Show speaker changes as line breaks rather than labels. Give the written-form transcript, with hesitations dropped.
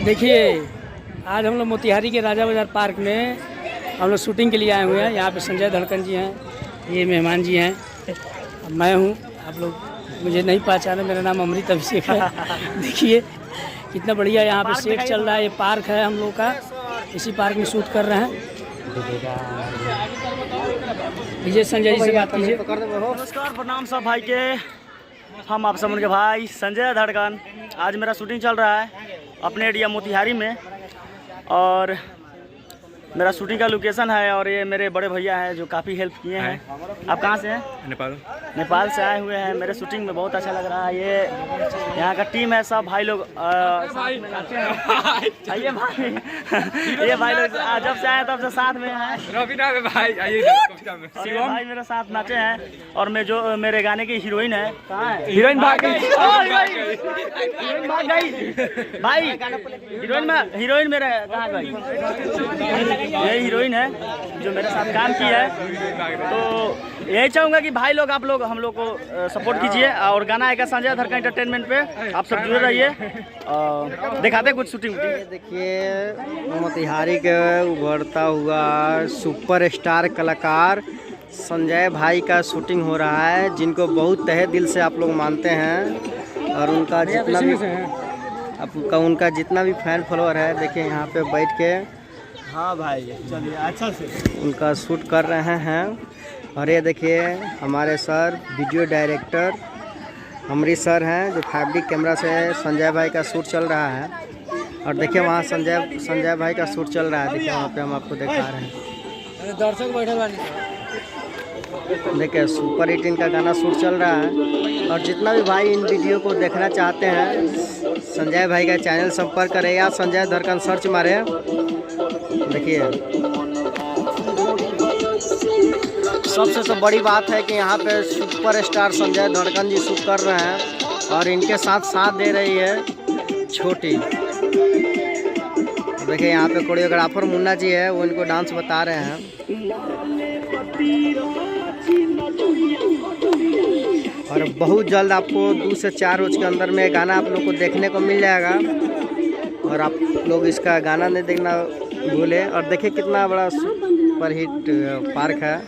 देखिए, आज हम लोग मोतिहारी के राजा बाज़ार पार्क में हम लोग शूटिंग के लिए आए हुए हैं। यहाँ पे संजय धड़कन जी हैं, ये मेहमान जी हैं, मैं हूँ। आप लोग मुझे नहीं पहचाने, मेरा नाम अमृत अभिषेक है। देखिए कितना बढ़िया यहाँ पे सेट चल रहा है। ये पार्क है हम लोग का, इसी पार्क में शूट कर रहे हैं। विजय संजय जी से बात कीजिए।
नमस्कार, प्रणाम सब भाई के। हम आप सब उनके भाई संजय धड़कन। आज मेरा शूटिंग चल रहा है अपने एरिया मोतिहारी में, और मेरा शूटिंग का लोकेशन है। और ये मेरे बड़े भैया हैं जो काफ़ी हेल्प किए हैं। आप कहाँ से हैं? नेपाल से आए हुए हैं। मेरे शूटिंग में बहुत अच्छा लग रहा है। ये यहाँ का टीम है, सब भाई लोग आइए भाई। ये भाई लोग जब से आए तब से साथ में हैं। भाई मेरे साथ नाचे हैं। और मैं जो मेरे गाने की हीरोइन है, कहाँ है? हीरोइन भाग गई। हीरोइन भाग गई भाई। हीरोइन मेरे कहाँ गई? यही हीरोइन है जो मेरे साथ काम की है। तो यही चाहूँगा कि भाई लोग आप लोग हम लोग को सपोर्ट कीजिए। और गाना आएगा संजय धड़कन एंटरटेनमेंट पे, आप सब जुड़े रहिए। दिखाते कुछ शूटिंग।
देखिए, मोतिहारी के उभरता हुआ सुपर स्टार कलाकार संजय भाई का शूटिंग हो रहा है, जिनको बहुत तहे दिल से आप लोग मानते हैं। और उनका जितना भी फैन फॉलोअर है, देखिए यहाँ पे बैठ के,
हाँ भाई चलिए अच्छा से
उनका शूट कर रहे हैं। और ये देखिए हमारे सर वीडियो डायरेक्टर अमृत सर हैं, जो 5D कैमरा से संजय भाई का शूट चल रहा है। और देखिए वहाँ संजय भाई का शूट चल रहा है। देखिए वहाँ पे हम आपको दिखा रहे हैं।
दर्शक बैठे वाली
देखिए सुपर हिट इनका गाना शूट चल रहा है। और जितना भी भाई इन वीडियो को देखना चाहते हैं, संजय भाई का चैनल संपर्क करें या संजय धड़कन सर्च मारे। देखिए सबसे तो बड़ी बात है कि यहाँ पे सुपर स्टार संजय धड़कन जी शूट कर रहे हैं, और इनके साथ दे रही है छोटी। देखिए यहाँ पे कोरियोग्राफर मुन्ना जी है, वो इनको डांस बता रहे हैं। और बहुत जल्द आपको 2 से 4 रोज के अंदर में गाना आप लोग को देखने को मिल जाएगा। और आप लोग इसका गाना नहीं देखना भूले। और देखिए कितना बड़ा सुपर हिट पार्क है।